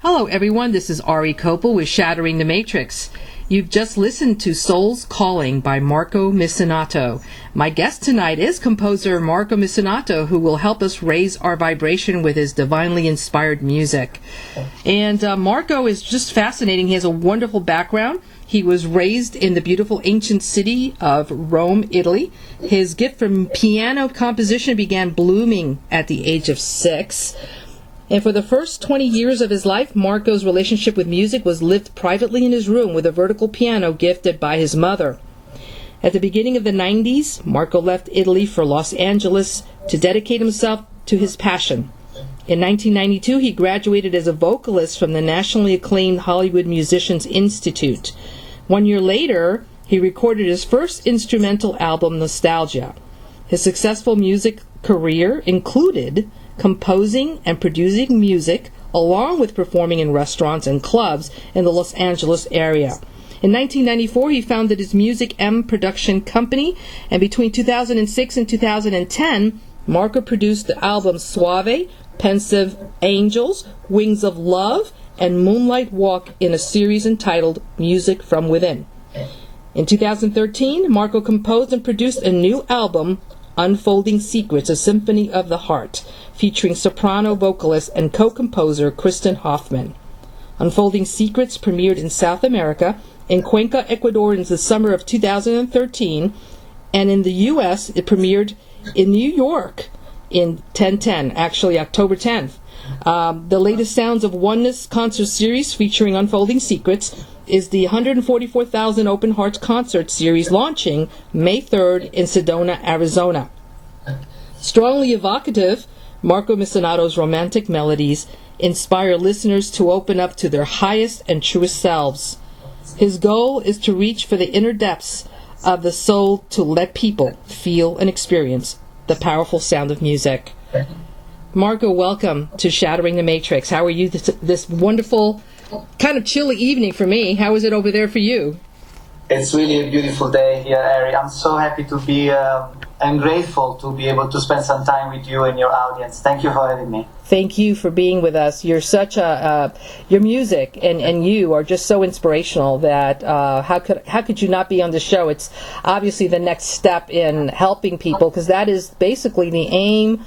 Hello everyone, this is Ari Kopel with Shattering the Matrix. You've just listened to Soul's Calling by Marco Missinato. My guest tonight is composer Marco Missinato, who will help us raise our vibration with his divinely inspired music. And Marco is just fascinating. He has a wonderful background. He was raised in the beautiful ancient city of Rome, Italy. His gift from piano composition began blooming at the age of 6. And for the first 20 years of his life, Marco's relationship with music was lived privately in his room with a vertical piano gifted by his mother. At the beginning of the 90s, Marco left Italy for Los Angeles to dedicate himself to his passion. In 1992, he graduated as a vocalist from the nationally acclaimed Hollywood Musicians Institute. 1 year later, he recorded his first instrumental album, Nostalgia. His successful music career included composing and producing music, along with performing in restaurants and clubs in the Los Angeles area. In 1994, he founded his Music M production company, and between 2006 and 2010, Marco produced the albums Suave, Pensive Angels, Wings of Love, and Moonlight Walk in a series entitled Music from Within. In 2013, Marco composed and produced a new album, Unfolding Secrets, a Symphony of the Heart, featuring soprano vocalist and co-composer Kristen Hoffman. Unfolding Secrets premiered in South America, in Cuenca, Ecuador in the summer of 2013, and in the U.S. it premiered in New York in October 10th. The latest Sounds of Oneness concert series featuring Unfolding Secrets is the 144,000 Open Hearts concert series launching May 3rd in Sedona, Arizona. Strongly evocative, Marco Missinato's romantic melodies inspire listeners to open up to their highest and truest selves. His goal is to reach for the inner depths of the soul to let people feel and experience the powerful sound of music. Marco, welcome to Shattering the Matrix. How are you this wonderful, kind of chilly evening for me? How is it over there for you? It's really a beautiful day here, Ari. I'm so happy to be and grateful to be able to spend some time with you and your audience. Thank you for having me. Thank you for being with us. You're such your music and you are just so inspirational that how could you not be on the show? It's obviously the next step in helping people, because that is basically the aim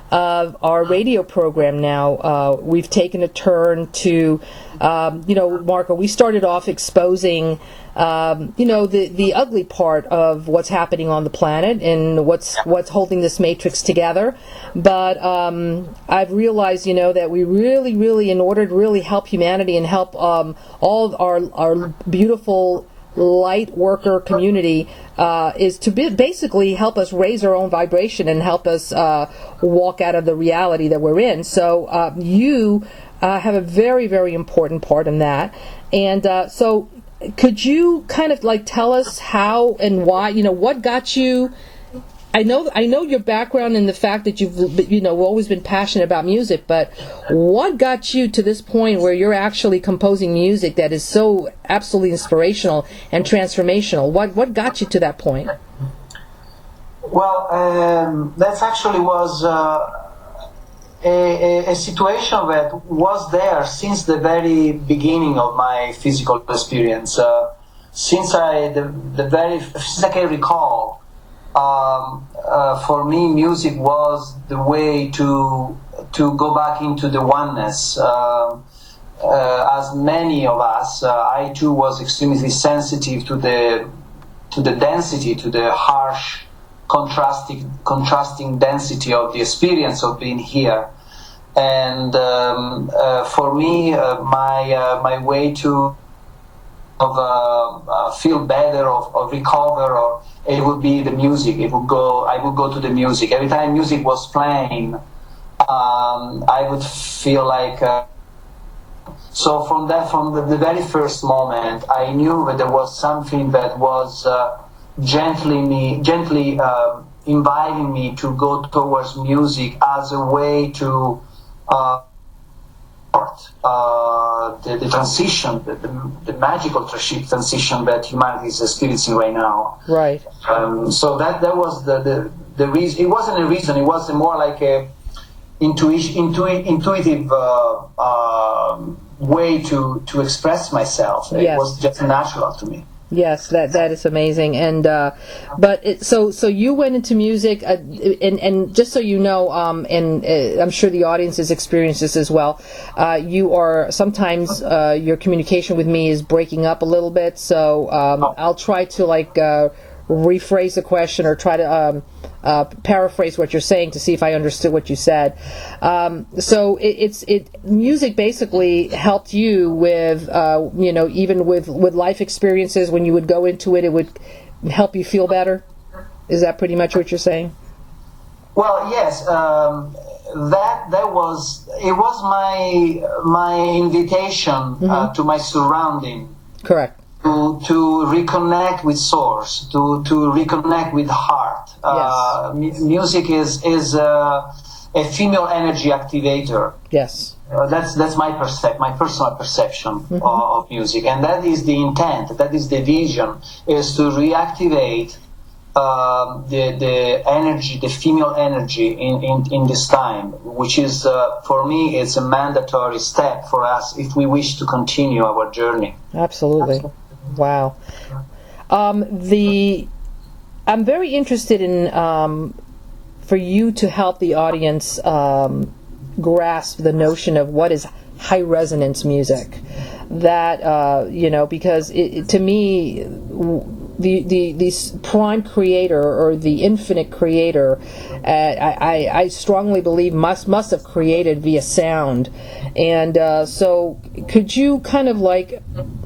of our radio program now. We've taken a turn to, Marco, we started off exposing, the ugly part of what's happening on the planet and what's holding this matrix together. But I've realized, that we really, in order to really help humanity and help all our beautiful light worker community, is to basically help us raise our own vibration and help us walk out of the reality that we're in. So you have a very, very important part in that. And so could you kind of tell us how and why, what got you? I know your background and the fact that you've always been passionate about music, but what got you to this point where you're actually composing music that is so absolutely inspirational and transformational? What got you to that point? Well, that actually was a situation that was there since the very beginning of my physical experience. Since I can recall. For me, music was the way to go back into the oneness. As many of us, I too was extremely sensitive to the density, to the harsh, contrasting density of the experience of being here. And for me, my way to feel better or recover, it would be the music. I would go to the music. Every time music was playing, I would feel like. So from the very first moment, I knew that there was something that was gently inviting me to go towards music as a way to. The transition, the magical transition that humanity is experiencing right now. Right. So that was the reason. It wasn't a reason. It was more like a intuitive way to express myself. It was just natural to me. Yes, that is amazing. And so you went into music, and just so you know, and I'm sure the audience has experienced this as well. You are sometimes your communication with me is breaking up a little bit, so I'll try to rephrase the question or try to paraphrase what you're saying to see if I understood what you said. So music basically helped you with even with life experiences. When you would go into it, it would help you feel better. Is that pretty much what you're saying? Well, yes. That was my invitation to my surrounding. Correct. To reconnect with source, to reconnect with heart. Yes. Music is a female energy activator. Yes. That's my personal perception of music, and that is the intent. That is the vision: is to reactivate the energy, the female energy in this time, which is for me it's a mandatory step for us if we wish to continue our journey. Absolutely. Wow. I'm very interested in for you to help the audience grasp the notion of what is high resonance music. That because to me, the prime creator or the infinite creator, I strongly believe must have created via sound, and so could you kind of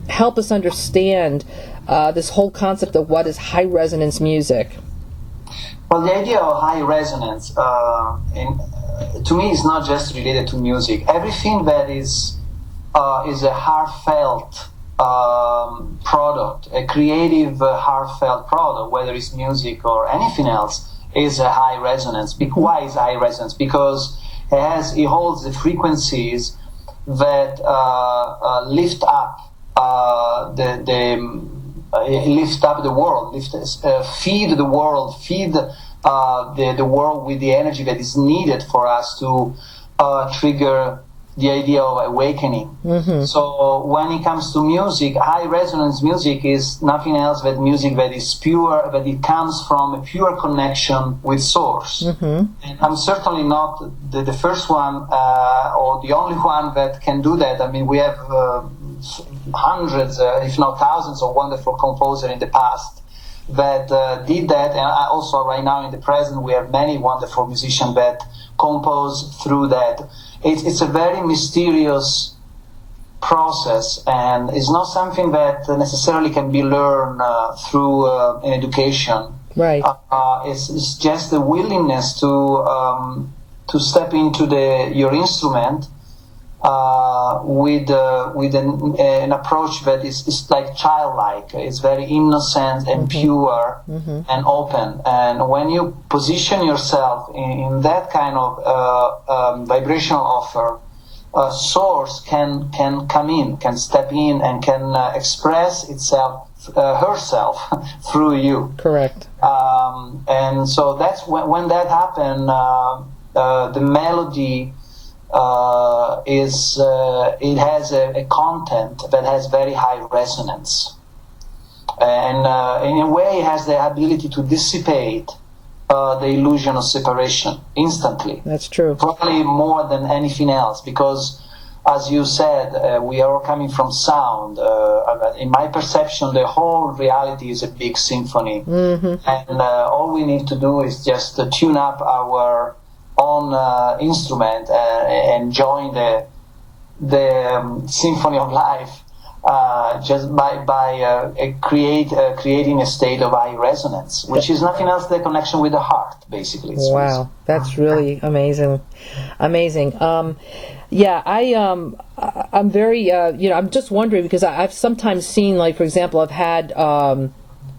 help us understand this whole concept of what is high resonance music? Well, the idea of high resonance, to me, is not just related to music. Everything that is a heartfelt product, a creative heartfelt product, whether it's music or anything else, is a high resonance. Why is high resonance? Because it holds the frequencies that lift up lift up the world, feed the world, feed the world with the energy that is needed for us to trigger the idea of awakening. Mm-hmm. So when it comes to music, high resonance music is nothing else but music that is pure, that it comes from a pure connection with source. Mm-hmm. And I'm certainly not the first one or the only one that can do that. I mean, we have hundreds, if not thousands, of wonderful composers in the past that did that, and also right now in the present we have many wonderful musicians that compose through that. It's a very mysterious process, and it's not something that necessarily can be learned through an education. Right. It's just the willingness to step into your instrument with an approach that is like childlike. It's very innocent and pure and open. And when you position yourself in that kind of vibrational offer, source can come in, can step in, and can express herself through you. Correct. And so that's when that happens. The melody. It has a content that has very high resonance, and in a way it has the ability to dissipate the illusion of separation instantly. That's true. Probably more than anything else, because as you said, we are all coming from sound. In my perception, the whole reality is a big symphony, and all we need to do is just tune up our own instrument and join the symphony of life just by creating a state of high resonance, which is nothing else than the connection with the heart, basically. Wow, that's really amazing. Yeah, I'm very I'm just wondering, because I've sometimes seen, like, for example, I've had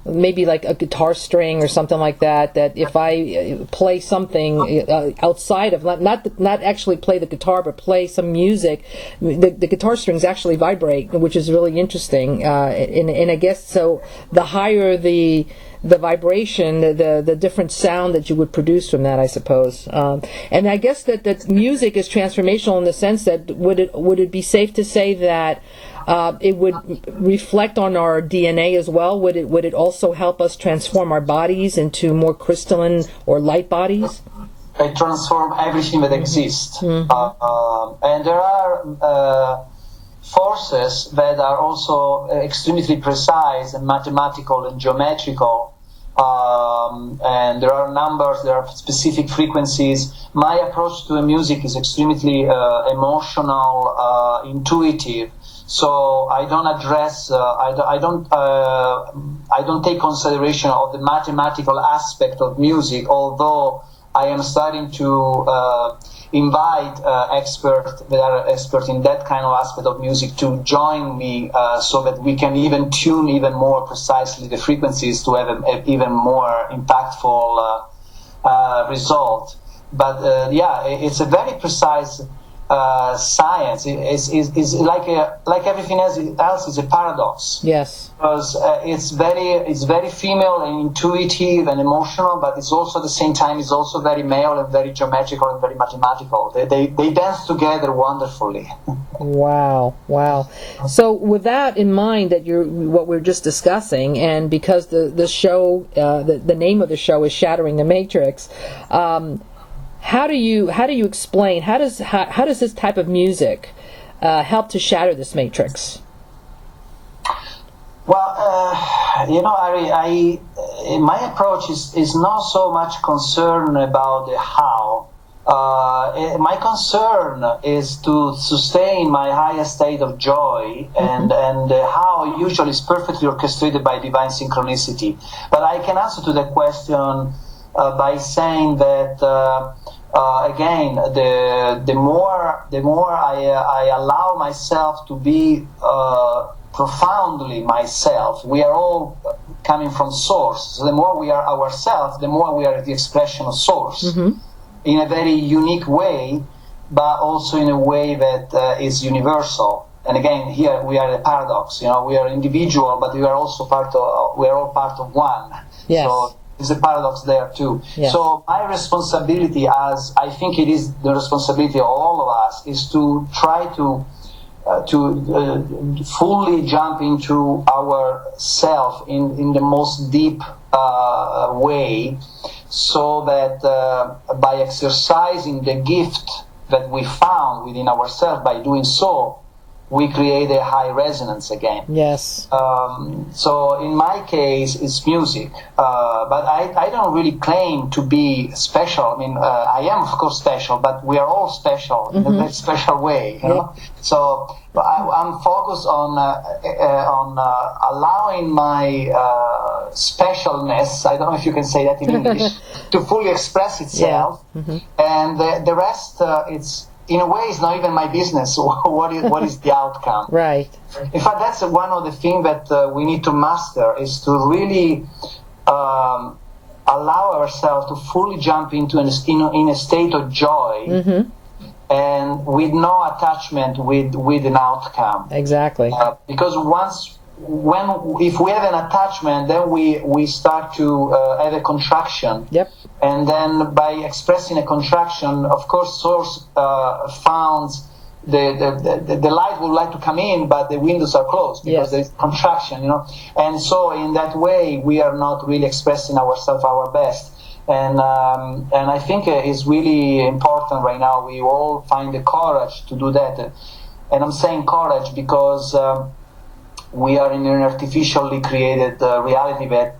maybe like a guitar string or something like that if I play something outside of, not actually play the guitar, but play some music, the guitar strings actually vibrate, which is really interesting. And I guess so the higher the the vibration, the different sound that you would produce from that, I suppose. And I guess that music is transformational in the sense that would it be safe to say that it would reflect on our DNA as well? Would it also help us transform our bodies into more crystalline or light bodies? It transforms everything that exists. And there are forces that are also extremely precise and mathematical and geometrical. And there are numbers, there are specific frequencies. My approach to the music is extremely emotional, intuitive. So I don't address, I don't take consideration of the mathematical aspect of music, although I am starting to invite experts that are experts in that kind of aspect of music to join me so that we can even tune even more precisely the frequencies to have an even more impactful result. But yeah, it's a very precise science. It's like everything else is a paradox. Yes. Because it's very female and intuitive and emotional, but it's also at the same time it's also very male and very geometrical and very mathematical. They dance together wonderfully. Wow. So with that in mind, that what we're just discussing, and because the show, the name of the show is Shattering the Matrix. How do you explain, how does this type of music help to shatter this matrix? Well, Ari, my approach is not so much concerned about the how. My concern is to sustain my highest state of joy, and the how usually is perfectly orchestrated by divine synchronicity. But I can answer to the question by saying that again, the more I allow myself to be profoundly myself, we are all coming from source. So the more we are ourselves, the more we are the expression of source, in a very unique way, but also in a way that is universal. And again, here we are a paradox. We are individual, but we are also we are all part of one. Yes. So there's a paradox there too. Yes. So my responsibility, as I think it is the responsibility of all of us, is to try to fully jump into our self in the most deep way, so that by exercising the gift that we found within ourselves, by doing so, we create a high resonance again. Yes. So in my case, it's music. But I don't really claim to be special. I mean, I am, of course, special, but we are all special in a very special way. You know? So I'm focused on allowing my specialness, I don't know if you can say that in English, to fully express itself. Yeah. And the rest, it's, in a way, it's not even my business. What is the outcome? Right. In fact, that's one of the things that we need to master, is to really allow ourselves to fully jump into in a state of joy, and with no attachment with an outcome. Exactly. Because if we have an attachment, then we start to have a contraction. Yep. And then by expressing a contraction, of course, source founds the light would like to come in, but the windows are closed because there's contraction, And so in that way, we are not really expressing ourselves our best. And I think it's really important right now. We all find the courage to do that. And I'm saying courage because we are in an artificially created reality that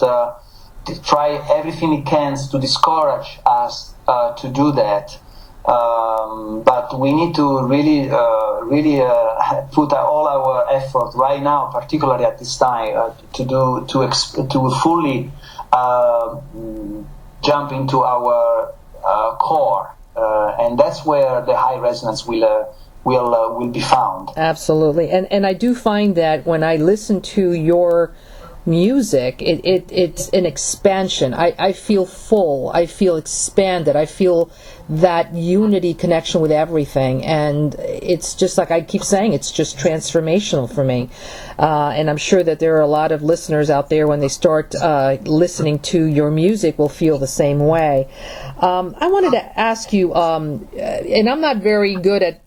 try everything it can to discourage us to do that. But we need to really put all our effort right now, particularly at this time, to fully jump into our core, and that's where the high resonance will be found. Absolutely, and I do find that when I listen to your music, it's an expansion. I feel full. I feel expanded. I feel that unity connection with everything, and it's just like I keep saying, it's just transformational for me. And I'm sure that there are a lot of listeners out there, when they start listening to your music, will feel the same way. I wanted to ask you, and I'm not very good at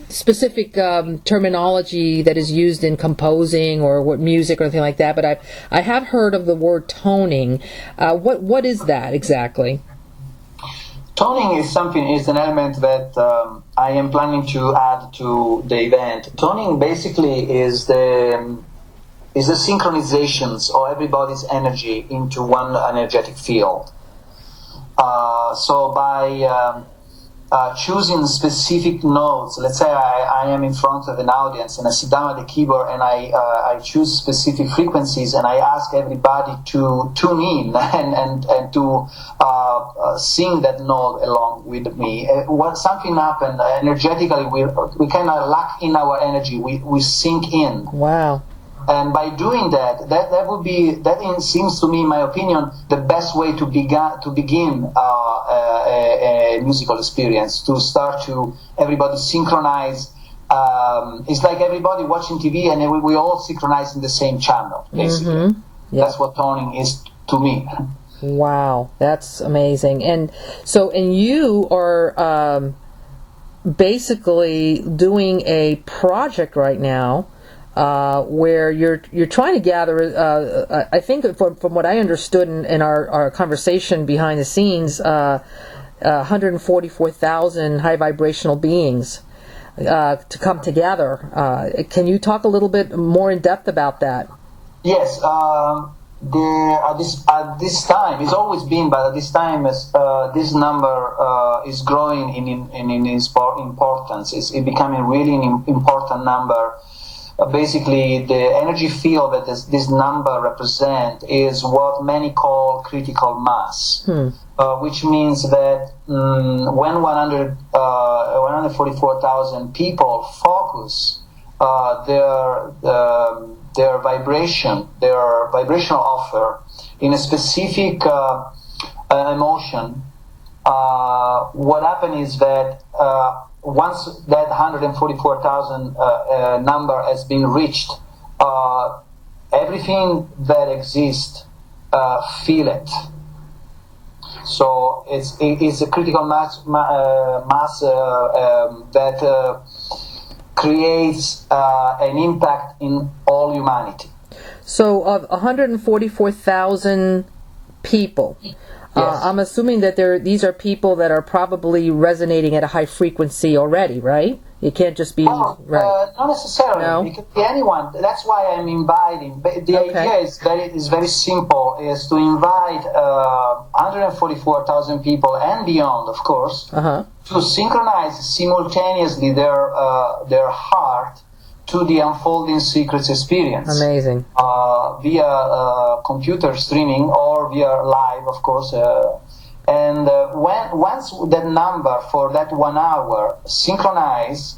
specific terminology that is used in composing or what music or anything like that, but I have heard of the word toning. What is that exactly? Toning is an element that I am planning to add to the event. Toning basically is the synchronizations of everybody's energy into one energetic field. So by choosing specific notes, let's say I am in front of an audience and I sit down at the keyboard and I choose specific frequencies and I ask everybody to tune in and to sing that note along with me. When something happened energetically, we kind of lock in our energy, we sink in. Wow. And by doing that seems to me, in my opinion, the best way to begin a musical experience, to start to everybody synchronize. It's like everybody watching TV and we all synchronize in the same channel, basically. Mm-hmm. Yeah. That's what toning is to me. Wow, that's amazing. And you are basically doing a project right now where you're trying to gather, I think from what I understood in our conversation behind the scenes, 144,000 high-vibrational beings to come together. Can you talk a little bit more in depth about that? Yes. At this time, it's always been, but at this time, this number is growing in importance. It's becoming really an important number. Basically, the energy field that this number represents is what many call critical mass, which means that when 144,000 people focus their vibrational offer in a specific emotion, what happens is that once that 144,000 number has been reached, everything that exists feel it. So it's a critical mass that creates an impact in all humanity. So of 144,000 people, yes. I'm assuming that these are people that are probably resonating at a high frequency already, right? It can't just be right. Not necessarily. No? It could be anyone. That's why I'm inviting. The idea is very simple: is to invite 144,000 people and beyond, of course, to synchronize simultaneously their heart to the unfolding secrets experience. Amazing. Via computer streaming or via live, of course. And once that number for that 1 hour synchronize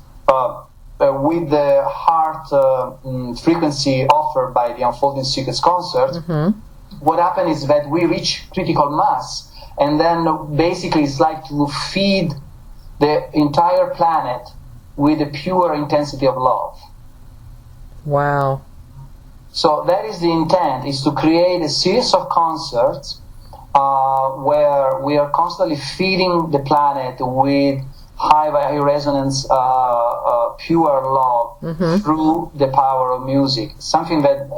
with the heart frequency offered by the Unfolding Secrets concert, what happens is that we reach critical mass, and then basically it's like to feed the entire planet with the pure intensity of love. Wow. So that is the intent, is to create a series of concerts where we are constantly feeding the planet with high resonance, pure love through the power of music. Something that,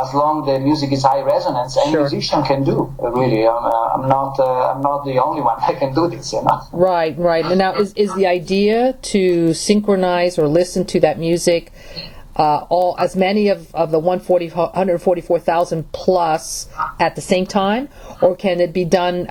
as long the music is high resonance, any musician can do. Really, I'm not the only one that can do this. Right. And now, is the idea to synchronize or listen to that music? As many of the 144,000 plus at the same time, or can it be done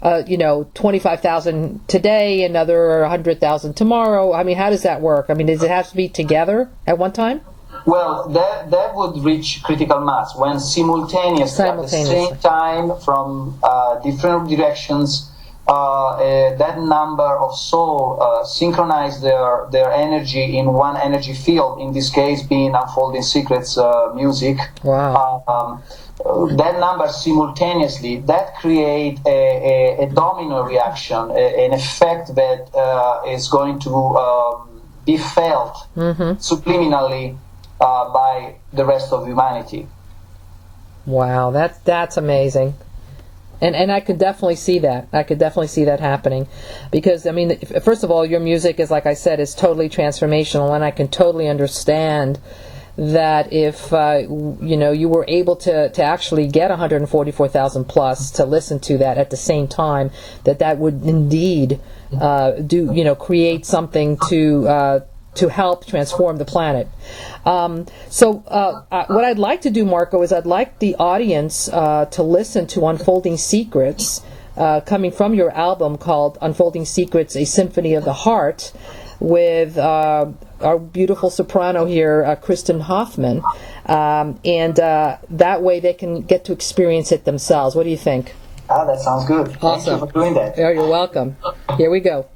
25,000 today, another 100,000 tomorrow? I mean, how does that work? I mean, does it have to be together at one time? Well, that would reach critical mass when simultaneously at the same time from different directions that number of soul synchronize their energy in one energy field, in this case being Unfolding Secrets music. Wow. That number simultaneously, that create a domino reaction, an effect that is going to be felt subliminally by the rest of humanity. Wow, that's amazing. And I could definitely see that. I could definitely see that happening. Because, I mean, first of all, your music is, like I said, is totally transformational, and I can totally understand that if you were able to actually get 144,000 plus to listen to that at the same time, that would indeed create something to help transform the planet. So what I'd like to do, Marco, is I'd like the audience to listen to Unfolding Secrets, coming from your album called Unfolding Secrets, A Symphony of the Heart, with our beautiful soprano here, Kristen Hoffman, and that way they can get to experience it themselves. What do you think? Ah, that sounds good. Awesome. Thank you for doing that. Yeah, you're welcome. Here we go.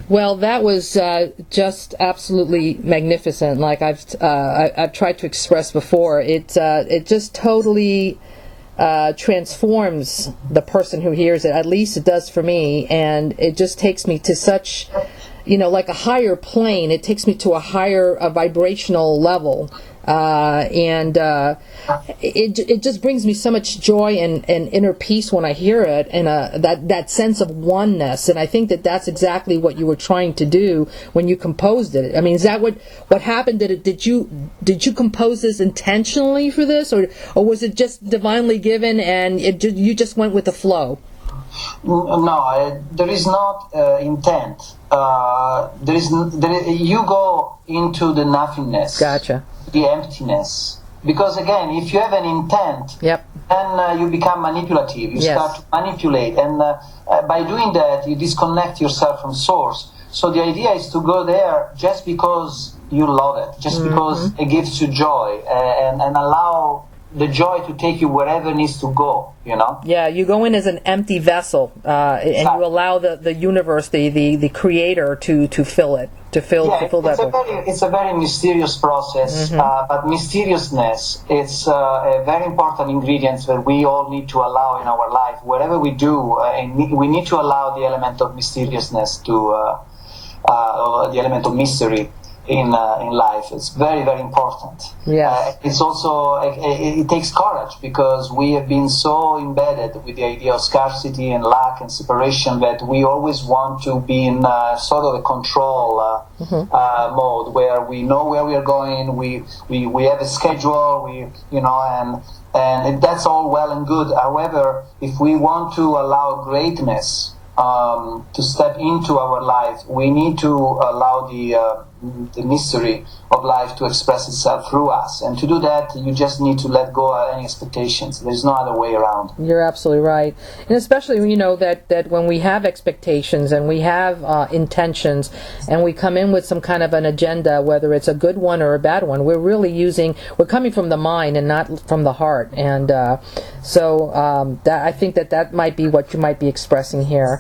Well, that was just absolutely magnificent. Like I've tried to express before, it just totally transforms the person who hears it. At least it does for me, and it just takes me to such, like a higher plane. It takes me to a higher vibrational level. It just brings me so much joy and inner peace when I hear it, and that sense of oneness. And I think that's exactly what you were trying to do when you composed it. I mean, is that what happened? Did you compose this intentionally for this, or was it just divinely given and you just went with the flow? No, there is not intent. You go into the nothingness. Gotcha. The emptiness. Because again, if you have an intent, yep, then you become manipulative. You start to manipulate, and by doing that, you disconnect yourself from source. So the idea is to go there just because you love it, just because it gives you joy, and allow the joy to take you wherever it needs to go, Yeah, you go in as an empty vessel, and you allow the universe, the creator, to fill it, to fill that. It's a very mysterious process, but mysteriousness is a very important ingredient that we all need to allow in our life. Whatever we do, and we need to allow the element of mysteriousness the element of mystery in life. It's very, very important. Yes. It's also, it takes courage, because we have been so embedded with the idea of scarcity and lack and separation that we always want to be in sort of a control mode, where we know where we are going, we have a schedule, and that's all well and good. However, if we want to allow greatness to step into our life, we need to allow the mystery of life to express itself through us. And to do that, you just need to let go of any expectations. There's no other way around. You're absolutely right. And especially, that when we have expectations and we have intentions, and we come in with some kind of an agenda, whether it's a good one or a bad one, we're coming from the mind and not from the heart. And so I think that might be what you might be expressing here.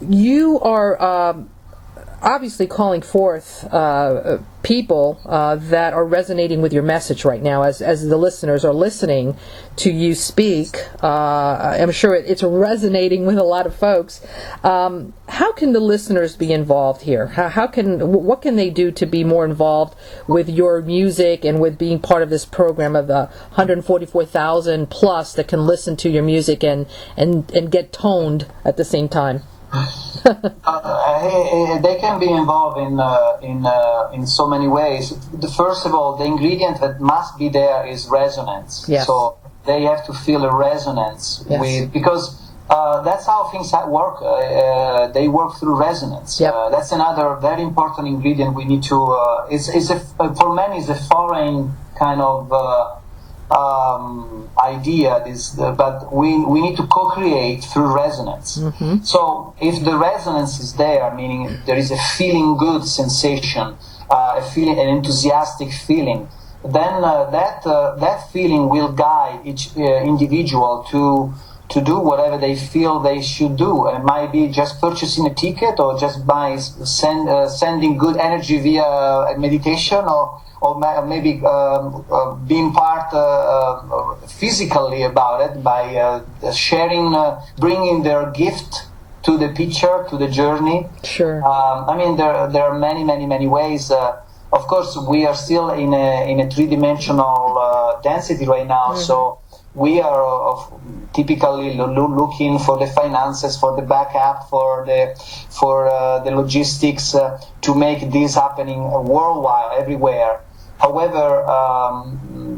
You are obviously calling forth people that are resonating with your message right now, as the listeners are listening to you speak. I'm sure it's resonating with a lot of folks. How can the listeners be involved here? What can they do to be more involved with your music and with being part of this program of the 144,000 plus that can listen to your music and get toned at the same time? They can be involved in so many ways. First of all, the ingredient that must be there is resonance. Yes. So they have to feel a resonance with, because that's how things work. They work through resonance. Yep. That's another very important ingredient we need to. For many, it's a foreign kind of idea, but we need to co-create through resonance. So if the resonance is there, meaning there is a feeling good sensation, an enthusiastic feeling, then that feeling will guide each individual to do whatever they feel they should do. It might be just purchasing a ticket, or just by sending good energy via meditation, or maybe being part physically about it by sharing, bringing their gift to the picture, to the journey. Sure. There are many, many, many ways. Of course, we are still in a three-dimensional density right now, so we are typically looking for the finances, for the backup, for the logistics to make this happening worldwide, everywhere. However,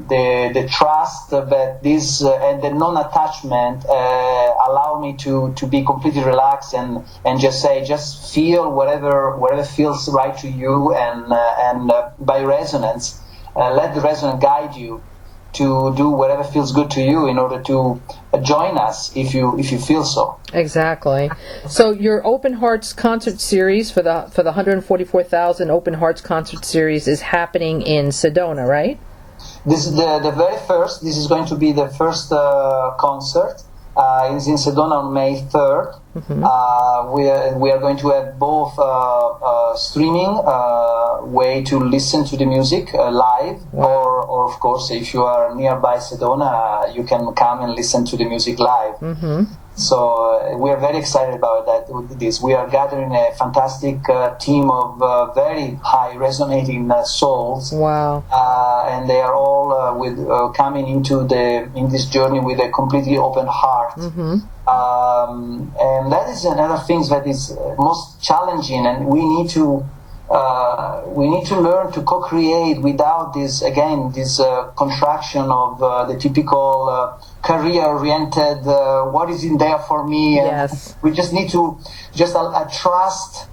the trust that this and the non-attachment allow me to be completely relaxed and just feel whatever feels right to you, and by resonance, let the resonance guide you to do whatever feels good to you, in order to join us if you feel so. Exactly. So your Open Hearts concert series for the 144,000 Open Hearts concert series is happening in Sedona, right? This is the very first. This is going to be the first concert. is in Sedona on May 3rd. We are going to have both streaming way to listen to the music live, or of course, if you are nearby Sedona, you can come and listen to the music live. So we are very excited about that. With this, we are gathering a fantastic team of very high resonating souls. Wow! And they are all coming into this journey with a completely open heart. And that is another thing that is most challenging, and we need to learn to co-create without this contraction of the typical career-oriented what is in there for me. Yes. We just need to trust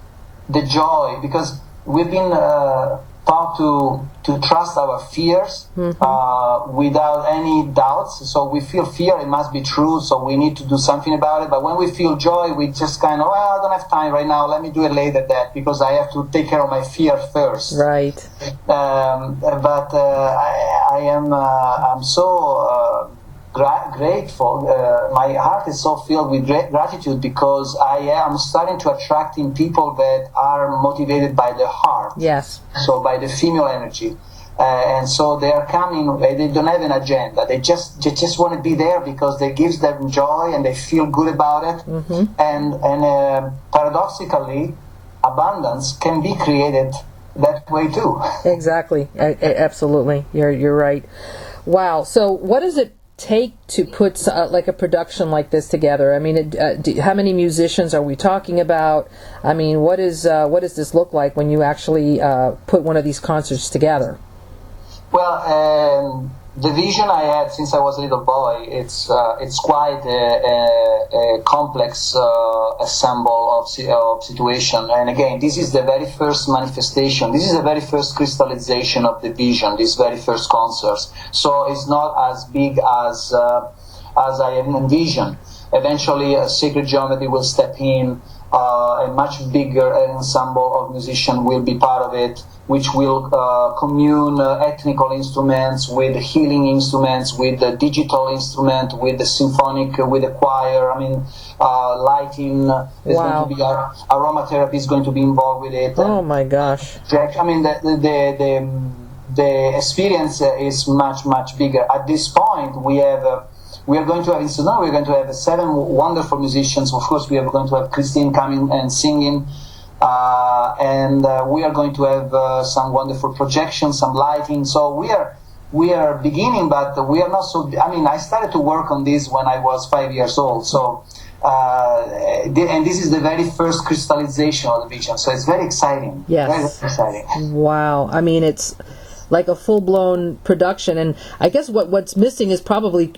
the joy, because we've been taught to trust our fears without any doubts. So we feel fear, it must be true, so we need to do something about it. But when we feel joy, we just kind of, I don't have time right now, let me do it later, because I have to take care of my fear first. Right. But I'm so grateful. My heart is so filled with gratitude, because I am starting to attract in people that are motivated by the heart. Yes. So by the female energy. And so they are coming, they don't have an agenda. They just want to be there because it gives them joy and they feel good about it. And paradoxically, abundance can be created that way too. Exactly. Absolutely. You're right. Wow. So what does it take to put like a production like this together? I mean, how many musicians are we talking about? I mean, what does this look like when you actually put one of these concerts together? Well, the vision I had since I was a little boy, it's quite a complex ensemble of situation. And again, this is the very first manifestation. This is the very first crystallization of the vision, these very first concerts. So it's not as big as I envisioned. Eventually, a sacred geometry will step in. A much bigger ensemble of musicians will be part of it, which will commune ethnical instruments with healing instruments, with the digital instrument, with the symphonic, with the choir. I mean, lighting is going to be, aromatherapy is going to be involved with it. Oh my gosh! I mean, the experience is much bigger. At this point, we are going to have in Sedona, we're going to have 7 wonderful musicians. Of course, we are going to have Christine coming and singing. And we are going to have some wonderful projections, some lighting. So we are beginning, but we are not so. I mean, I started to work on this when I was 5 years old. So, and this is the very first crystallization of the vision. So it's very exciting. Yes. Very exciting. Wow. I mean, it's like a full-blown production, and I guess what's missing is probably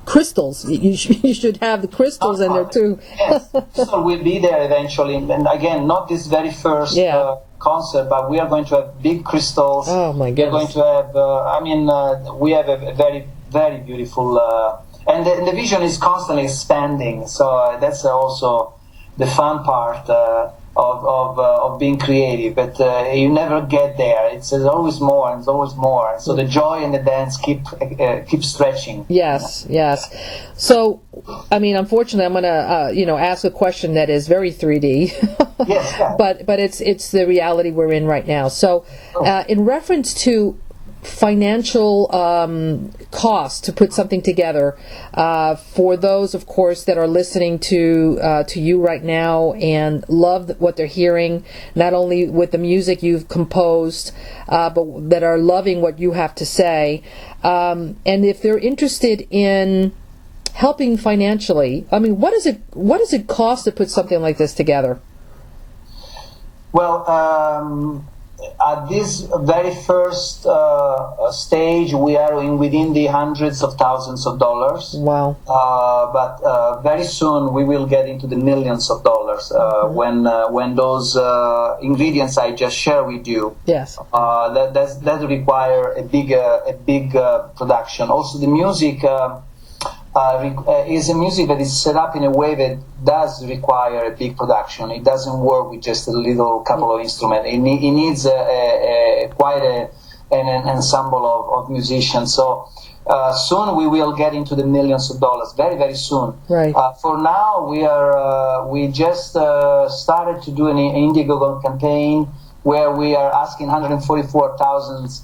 crystals. You should have the crystals in there too. Yes, so we'll be there eventually, and again, not this very first concert, but we are going to have big crystals. Oh my goodness! We're going to have. We have a very, very beautiful, and the vision is constantly expanding. So that's also the fun part. Of being creative, but you never get there. It's always more, and it's always more. So the joy and the dance keep stretching. Yes. So, I mean, unfortunately, I'm going to ask a question that is very 3D. Yes. Yeah. But it's the reality we're in right now. So, in reference to financial cost to put something together, for those, of course, that are listening to you right now and love what they're hearing, not only with the music you've composed, but that are loving what you have to say, and if they're interested in helping financially, I mean, what does it cost to put something like this together? Well, at this very first stage, we are within the hundreds of thousands of dollars. Wow! But very soon we will get into the millions of dollars when those ingredients I just shared with you. Yes. That require a big production. Also, the music. Is a music that is set up in a way that does require a big production. It doesn't work with just a little couple of instruments. It needs quite an ensemble of musicians. So soon we will get into the millions of dollars, very, very soon. Right. For now, we just started to do an Indiegogo campaign where we are asking $144,000.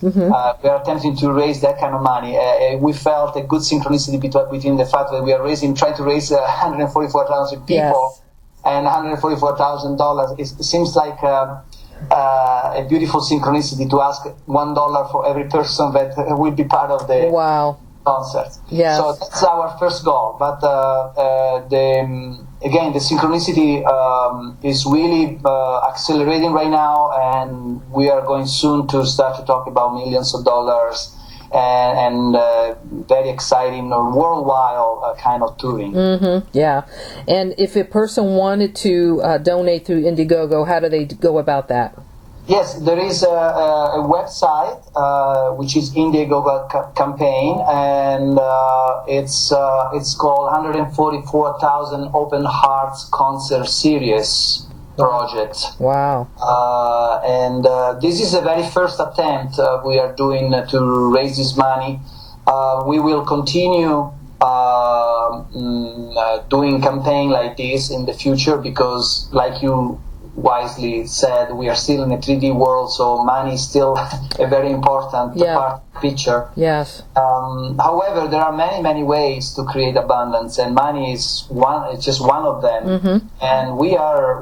We are attempting to raise that kind of money. We felt a good synchronicity between the fact that we are trying to raise 144,000 people, yes. and $144,000. It seems like a beautiful synchronicity to ask $1 for every person that will be part of the concert. Yes. So that's our first goal. But again, the synchronicity is really accelerating right now, and we are going soon to start to talk about millions of dollars and very exciting worldwide kind of touring. Mm-hmm. Yeah. And if a person wanted to donate through Indiegogo, how do they go about that? Yes, there is a website which is Indiegogo campaign, and it's called 144,000 Open Hearts Concert Series project. Wow. And this is the very first attempt we are doing to raise this money. We will continue doing campaign like this in the future because, like you wisely said, we are still in a 3D world, so money is still a very important part of the picture. Yes. However, there are many ways to create abundance, and money is just one of them. Mm-hmm. And we are.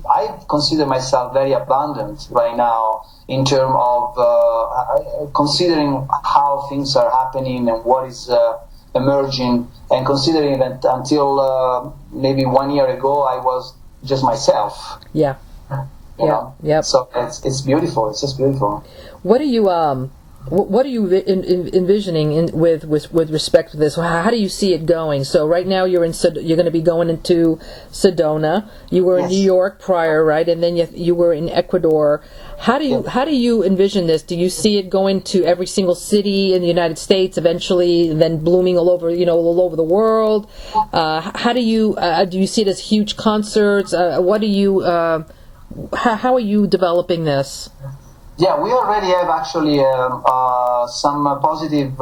I consider myself very abundant right now in terms of considering how things are happening and what is emerging, and considering that until maybe 1 year ago I was just myself. Yeah. You know? Yep. So it's beautiful. It's just beautiful. What are you envisioning with respect to this? How do you see it going? So right now you're going to be going into Sedona. You were in New York prior, right? And then you were in Ecuador. How do you envision this? Do you see it going to every single city in the United States eventually, and then blooming all over the world? How do you see it as huge concerts? How are you developing this? Yeah, we already have actually some positive,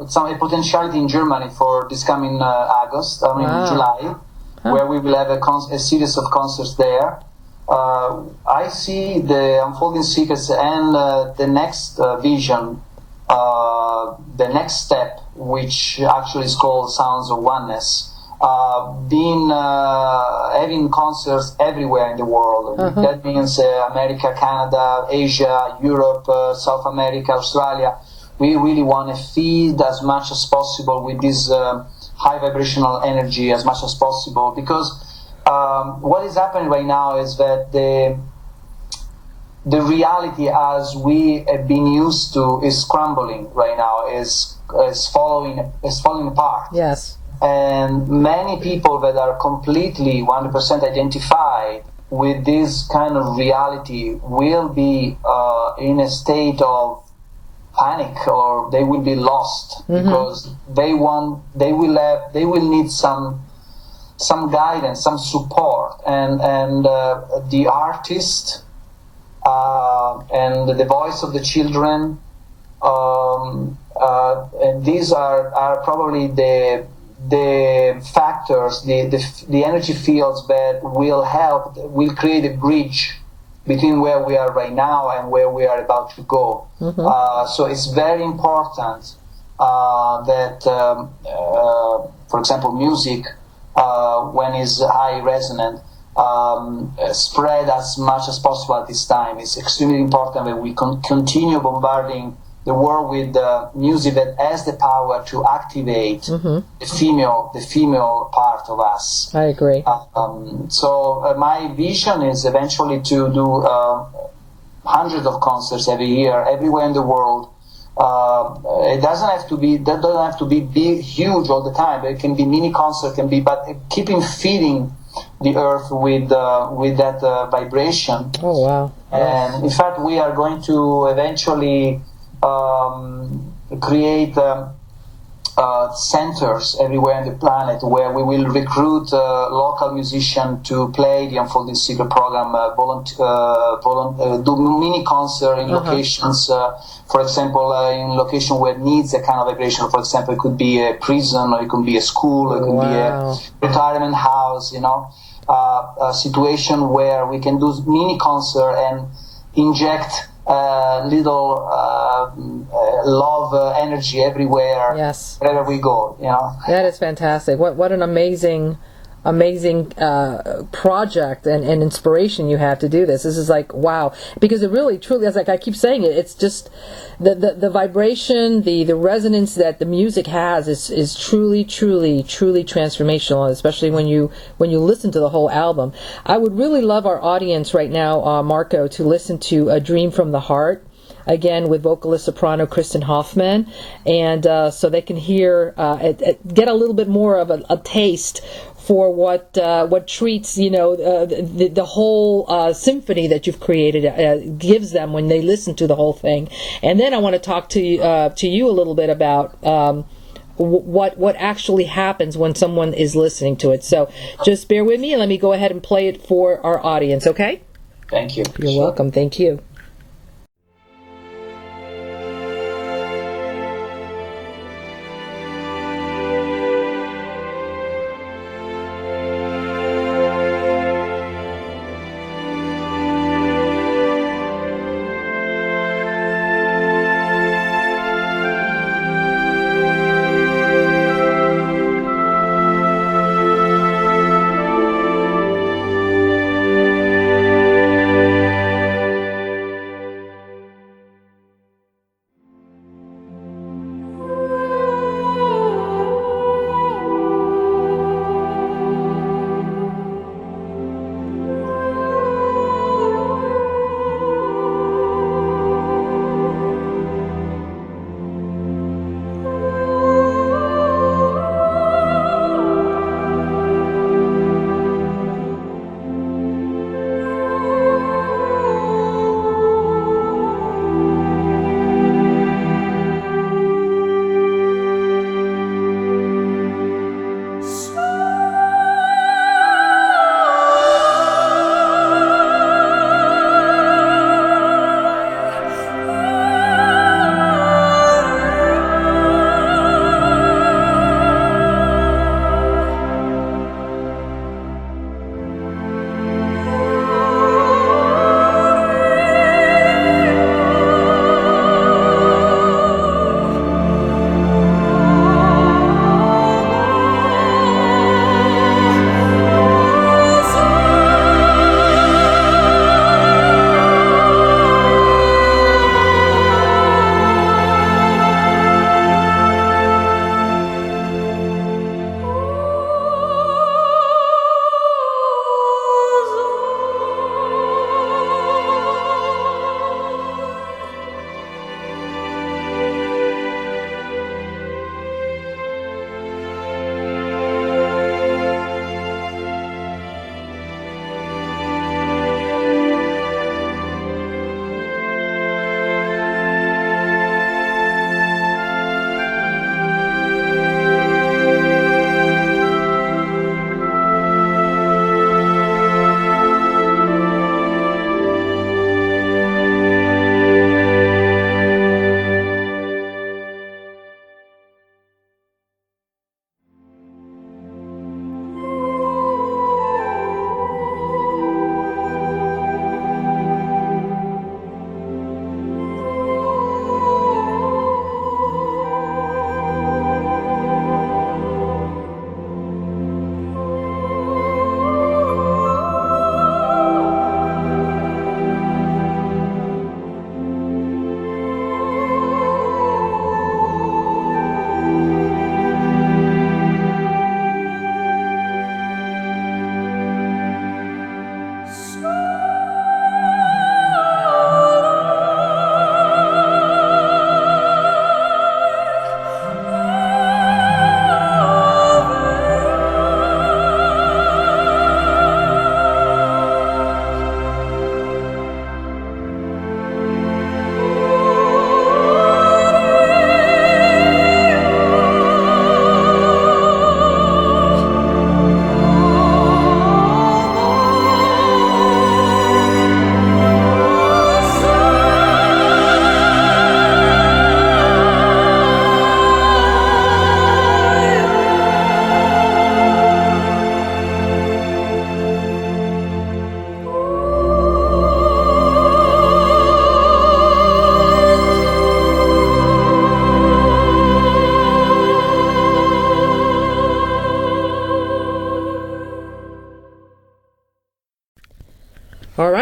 some potentiality in Germany for this coming July, where we will have a series of concerts there. I see the unfolding secrets and the next vision, the next step, which actually is called Sounds of Oneness, having concerts everywhere in the world. That means America, Canada, Asia, Europe, South America, Australia. We really want to feed as much as possible with this high vibrational energy as much as possible, because what is happening right now is that the reality as we have been used to is crumbling right now, is falling apart. Yes. And many people that are completely 100% identified with this kind of reality will be in a state of panic, or they will be lost, because they will need some guidance, some support, and the artist and the voice of the children, and these are probably the factors, the energy fields that will create a bridge between where we are right now and where we are about to go. So it's very important that, for example, music, when it's high resonant, spread as much as possible at this time. It's extremely important that we continue bombarding the world with music that has the power to activate the female part of us. I agree. So my vision is eventually to do hundreds of concerts every year, everywhere in the world. It doesn't have to be big, huge all the time. It can be mini concert, but keeping feeding the earth with that vibration. Oh wow! And in fact, we are going to eventually create centers everywhere on the planet where we will recruit local musicians to play the Unfolding Secret program, do mini concert in locations, for example, in location where needs a kind of vibration. For example, it could be a prison, or it could be a school, or it could be a retirement house, a situation where we can do mini concert and inject little love energy everywhere, wherever we go. That is fantastic. What an amazing project and inspiration you have to do this. This is like, wow, because it really truly, as like I keep saying it, it's just the vibration, the resonance that the music has is truly transformational, especially when you listen to the whole album. I would really love our audience right now, Marco, to listen to A Dream from the Heart, again with vocalist soprano Kristen Hoffman, and so they can hear, get a little bit more of a taste for what treats, the whole symphony that you've created gives them when they listen to the whole thing. And then I want to talk to you a little bit about what actually happens when someone is listening to it. So just bear with me and let me go ahead and play it for our audience, okay? Thank you. You're welcome. Thank you.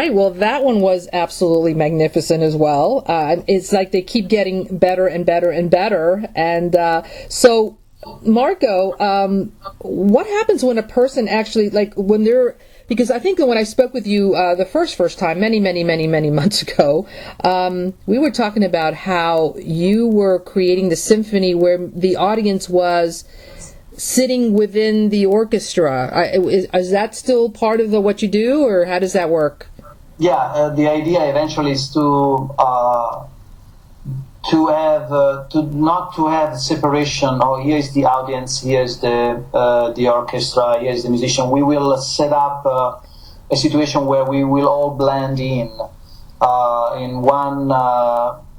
right. Well, that one was absolutely magnificent as well. It's like they keep getting better and better and better. And so, Marco, what happens when a person actually, like, when they're, because I think that when I spoke with you the first time, many months ago, we were talking about how you were creating the symphony where the audience was sitting within the orchestra. Is that still part of what you do, or how does that work? Yeah, the idea eventually is to not to have separation. Oh, here's the audience, here's the orchestra, here's the musician. We will set up a situation where we will all blend in one,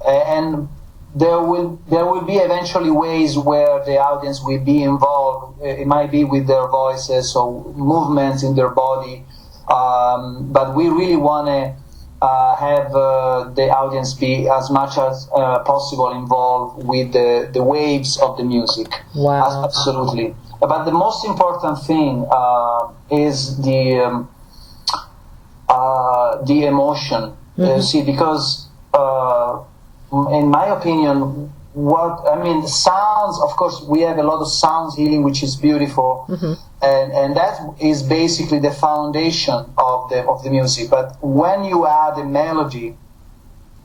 and there will be eventually ways where the audience will be involved. It might be with their voices or movements in their body, but we really want to have the audience be as much as possible involved with the waves of the music. Wow. Absolutely. But the most important thing is the emotion. See, because in my opinion, sounds, of course, we have a lot of sounds healing, which is beautiful, and that is basically the foundation of the music. But when you add a melody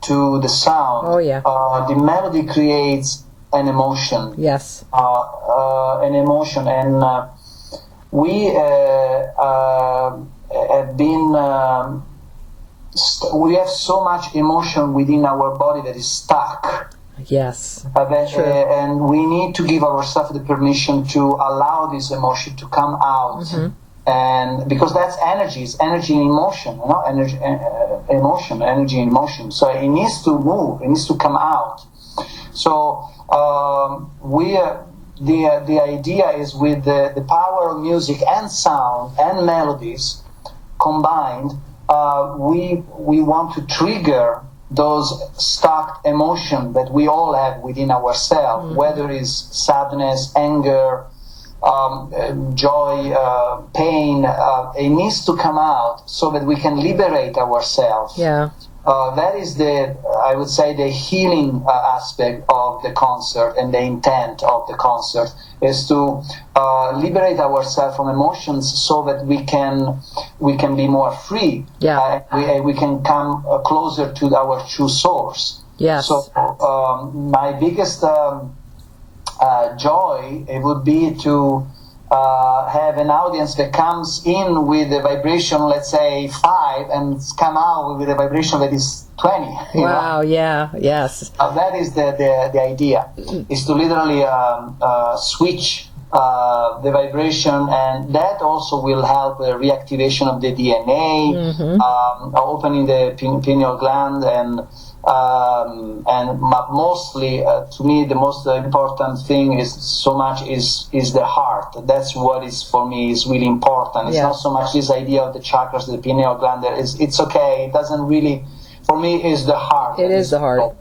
to the sound, the melody creates an emotion. Yes. An emotion, and we have been. We have so much emotion within our body that is stuck. Yes. And we need to give ourselves the permission to allow this emotion to come out. And because that's energy, it's energy in emotion, energy in motion. So it needs to move, it needs to come out. So the idea is, with the power of music and sound and melodies combined, we want to trigger those stuck emotions that we all have within ourselves, whether it's sadness, anger, joy, pain. It needs to come out so that we can liberate ourselves. Yeah. That is I would say, the healing aspect of the concert, and the intent of the concert is to liberate ourselves from emotions so that we can be more free. Yeah. We can come closer to our true source. Yes. So my biggest joy, it would be to have an audience that comes in with a vibration, let's say 5, and come out with a vibration that is 20. Wow, yeah, yes. That is the idea, is to literally switch the vibration, and that also will help the reactivation of the DNA, opening the pineal gland, and mostly, to me, the most important thing is the heart. That's what is, for me, is really important. It's not so much this idea of the chakras, the pineal gland. It's okay. It doesn't really, for me, is the heart. It is the heart.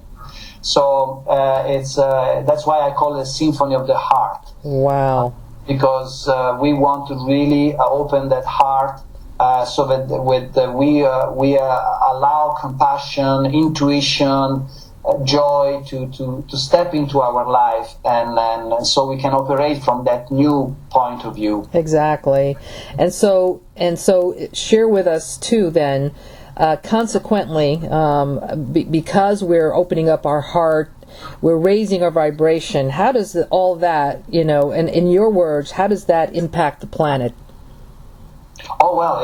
So that's why I call it a symphony of the heart. Wow. Because we want to really open that heart, so that we allow compassion, intuition, joy to step into our life, and so we can operate from that new point of view. Exactly. And so share with us too then, consequently, because we're opening up our heart, we're raising our vibration. How does all that, and in your words, how does that impact the planet? Oh, well,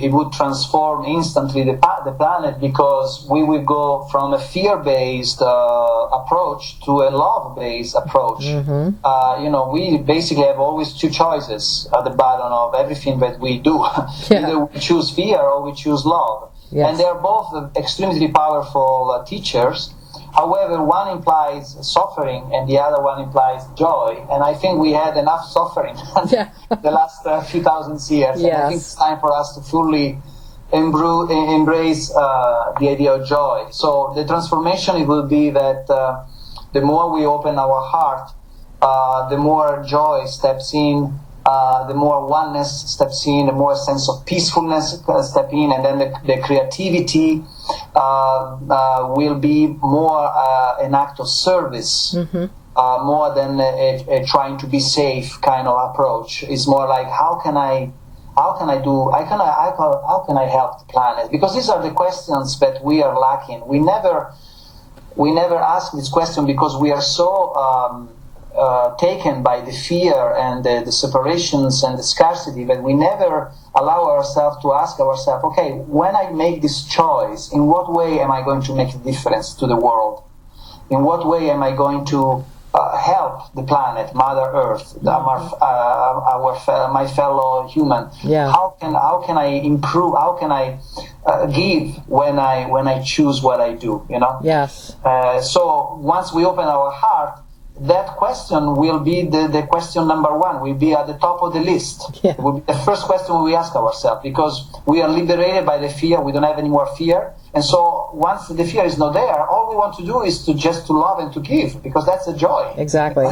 it would transform instantly the planet, because we will go from a fear-based approach to a love-based approach. We basically have always two choices at the bottom of everything that we do. Either we choose fear or we choose love. Yes. And they are both extremely powerful teachers. However, one implies suffering and the other one implies joy. And I think we had enough suffering the last few thousand years. Yes. And I think it's time for us to fully embrace the idea of joy. So the transformation, it will be that the more we open our heart, the more joy steps in, the more oneness steps in, the more sense of peacefulness step in, and then the creativity will be more an act of service, more than a trying to be safe kind of approach. It's more like how can I help the planet? Because these are the questions that we are lacking. We never ask this question because we are so taken by the fear and the separations and the scarcity that we never allow ourselves to ask ourselves, okay, when I make this choice, in what way am I going to make a difference to the world? In what way am I going to help the planet, Mother Earth, my fellow human? Yeah. How can I improve? How can I give when I choose what I do? Yes. So once we open our heart, that question will be the question number one, will be at the top of the list. Yeah. It will be the first question we ask ourselves, because we are liberated by the fear. We don't have any more fear. And so once the fear is not there, all we want to do is to love and to give, because that's the joy. Exactly.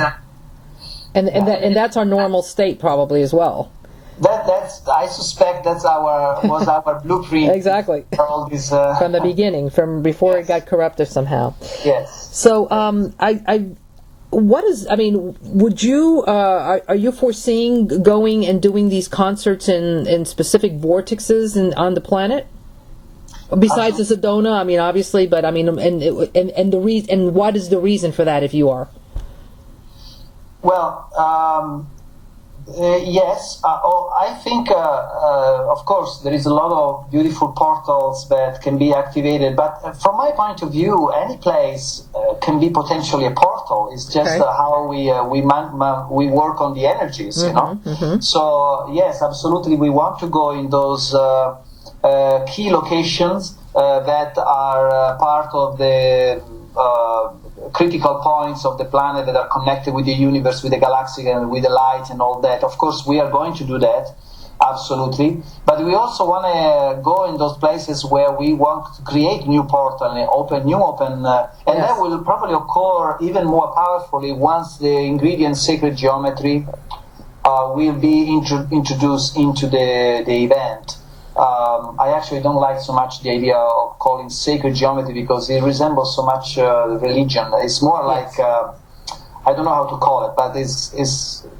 And that's our normal state probably as well. I suspect was our blueprint. Exactly. For all this, from the beginning, from before it got corrupted somehow. Yes. So would you are you foreseeing going and doing these concerts in specific vortexes on the planet besides the Sedona? I mean, obviously, but I mean, and the reason, and what is the reason for that if you are? Well, yes. I think, of course, there is a lot of beautiful portals that can be activated. But from my point of view, any place can be potentially a portal. It's just how we work on the energies, Mm-hmm. So yes, absolutely, we want to go in those key locations that are part of the critical points of the planet that are connected with the universe, with the galaxy, and with the light and all that. Of course, we are going to do that, absolutely. But we also want to go in those places where we want to create new portal and open, and that will probably occur even more powerfully once the ingredient sacred geometry will be introduced into the event. I actually don't like so much the idea of calling sacred geometry because it resembles so much religion. It's more like I don't know how to call it, but it's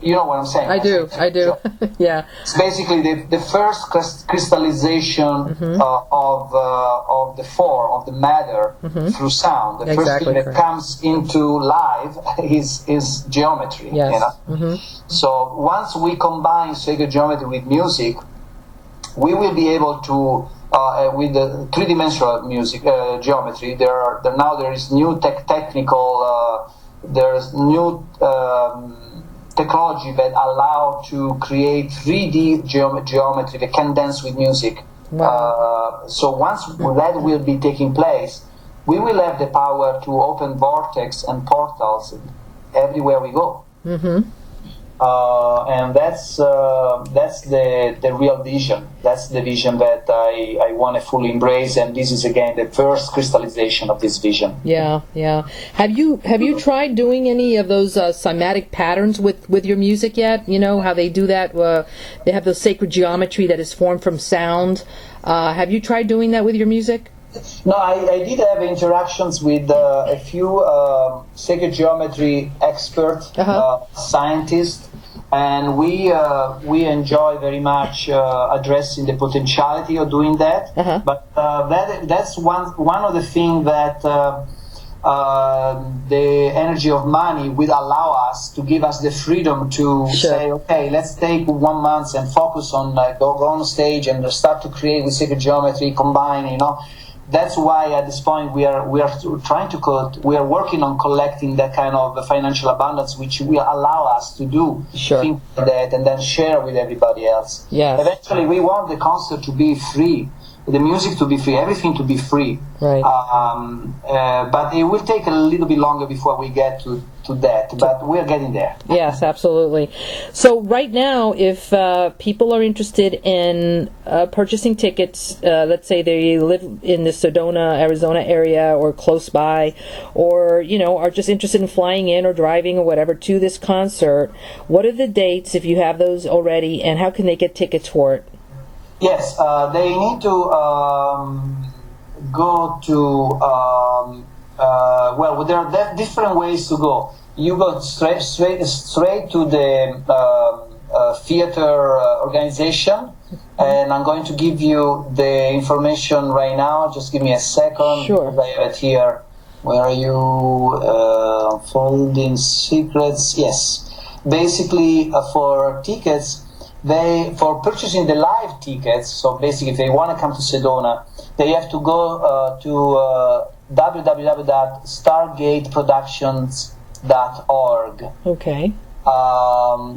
you know what I'm saying. I do. Yeah. It's basically the first crystallization of the form of the matter through sound. The first thing that comes into life is geometry. Yes. So once we combine sacred geometry with music, we will be able to, with the three-dimensional music geometry, there is new technical, there's new technology that allow to create 3D geometry that can dance with music. Wow. So once that will be taking place, we will have the power to open vortex and portals everywhere we go. And that's the real vision. That's the vision that I want to fully embrace, and this is again the first crystallization of this vision. Yeah. Have you tried doing any of those cymatic patterns with your music yet? You know how they do that. They have the sacred geometry that is formed from sound. Have you tried doing that with your music? No, I did have interactions with a few sacred geometry experts, scientists, and we enjoy very much addressing the potentiality of doing that. But that's one of the things that the energy of money will allow us to give us the freedom to say, okay, let's take 1 month and focus on go on stage and start to create with sacred geometry, combine, That's why at this point we are working on collecting that kind of financial abundance, which will allow us to do things like that and then share with everybody else. Yes. Eventually, we want the concert to be free. the music to be free, everything to be free. Right. But it will take a little bit longer before we get to that, but we're getting there. Yes, absolutely. So right now, if people are interested in purchasing tickets, let's say they live in the Sedona, Arizona area or close by, or, are just interested in flying in or driving or whatever to this concert, what are the dates, if you have those already, and how can they get tickets for it? Yes, they need to go to, well, there are different ways to go. You go straight to the theater organization, and I'm going to give you the information right now. Just give me a second. Sure. I have it here. Where are you? Folding Secrets. Yes. Basically, for tickets, for purchasing the live tickets, so basically if they want to come to Sedona, they have to go to www.stargateproductions.org. Okay.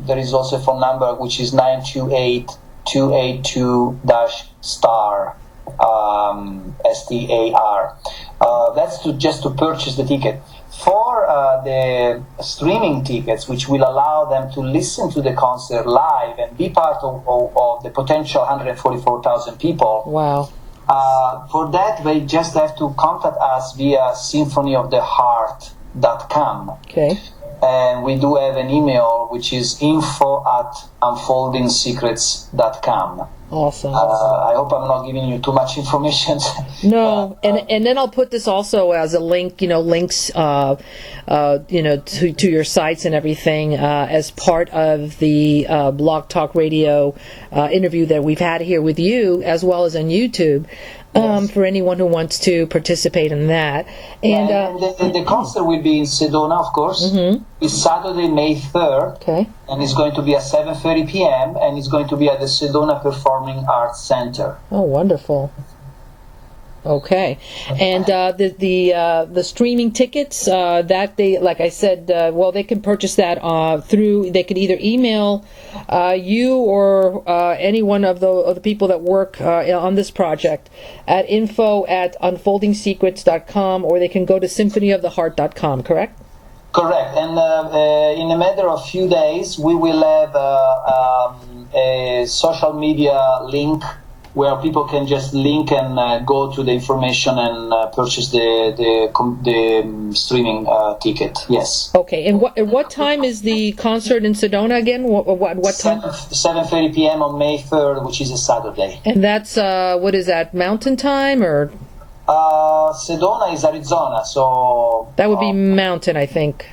There is also a phone number which is 928-282-STAR, STAR. That's just to purchase the ticket. For the streaming tickets, which will allow them to listen to the concert live and be part of the potential 144,000 people. Wow. For that, they just have to contact us via symphonyoftheheart.com. Okay. And we do have an email, which is info@unfoldingsecrets.com. Awesome. I hope I'm not giving you too much information. No, and then I'll put this also as a link, links, to your sites and everything as part of the Blog Talk Radio interview that we've had here with you, as well as on YouTube. Yes. For anyone who wants to participate in that. And the concert will be in Sedona, of course. Mm-hmm. It's Saturday, May 3rd. Okay. And it's going to be at 7:30 p.m. and it's going to be at the Sedona Performing Arts Center. Oh, wonderful. Okay, and the streaming tickets that they, like I said, they can purchase that through. They could either email you or any one of the people that work on this project at info@unfoldingsecrets.com, or they can go to symphonyoftheheart.com. Correct? Correct, and in a matter of few days, we will have a social media link where people can just link and go to the information and purchase the streaming ticket. Yes. Okay. And what time is the concert in Sedona again? What time? 7:30 p.m. on May 3rd, which is a Saturday. And that's what is that, Mountain Time or? Sedona is Arizona, so that would be Mountain, I think.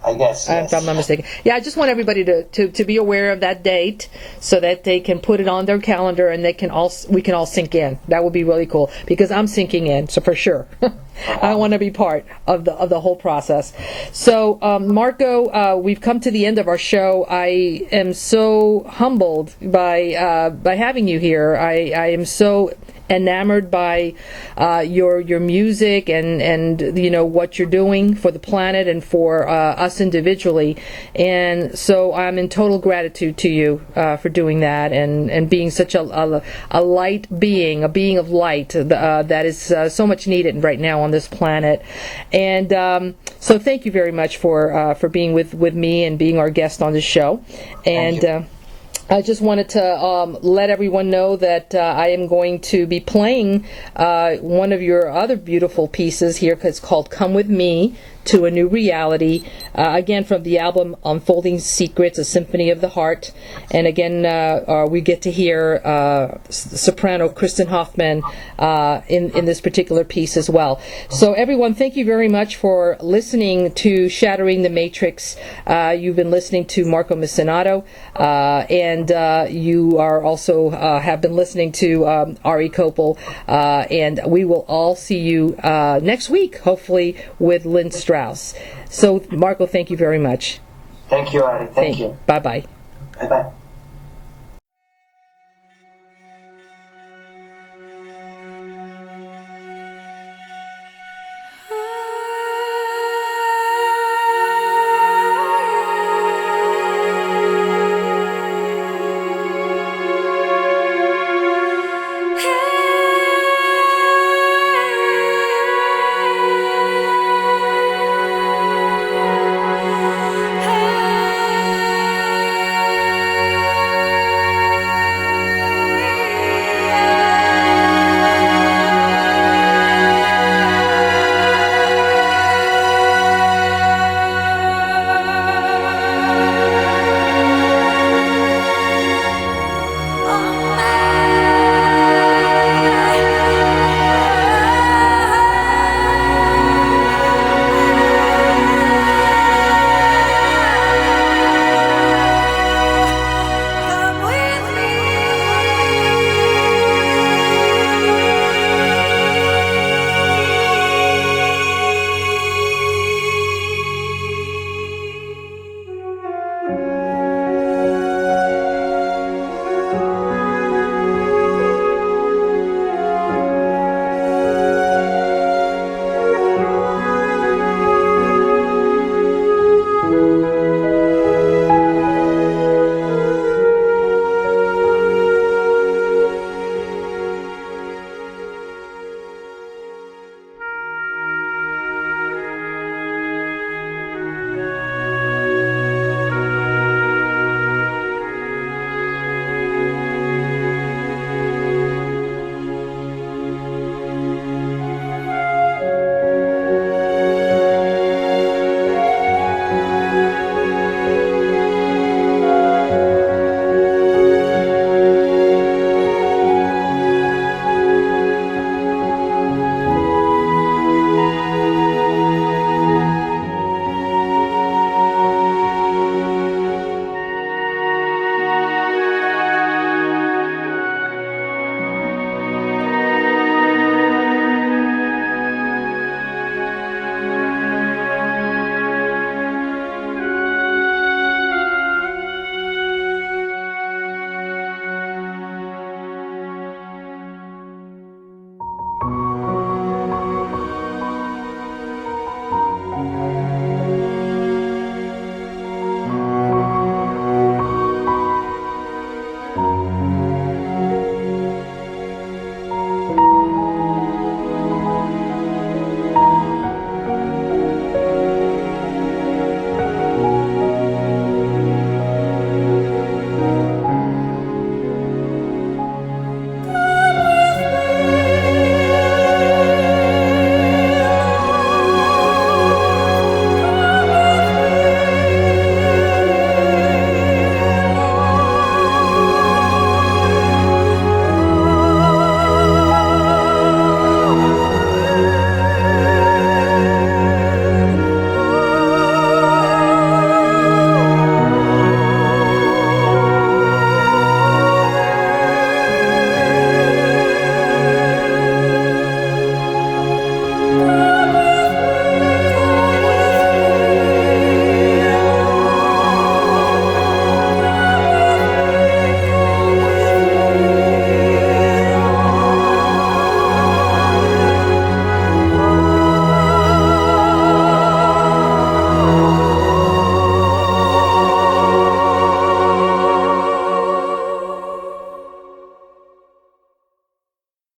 I guess, yes. If I'm not mistaken. Yeah, I just want everybody to be aware of that date so that they can put it on their calendar and we can all sink in. That would be really cool because I'm sinking in, so for sure. I want to be part of the whole process. So, Marco, we've come to the end of our show. I am so humbled by having you here. I am so enamored by your music and what you're doing for the planet and for us individually, and so I'm in total gratitude to you for doing that and being such a light being, a being of light that is so much needed right now on this planet. And so thank you very much for being with me and being our guest on this show. And I just wanted to let everyone know that I am going to be playing one of your other beautiful pieces here. It's called Come With Me to a New Reality, again from the album Unfolding Secrets, A Symphony of the Heart. And again, we get to hear soprano Kristen Hoffman in this particular piece as well. So everyone, thank you very much for listening to Shattering the Matrix. You've been listening to Marco Missinato, and you are also have been listening to Ari Kopel, and we will all see you next week, hopefully with Lynn Strauss. So, Marco, thank you very much. Thank you, Ari. Thank you. Bye-bye. Bye-bye.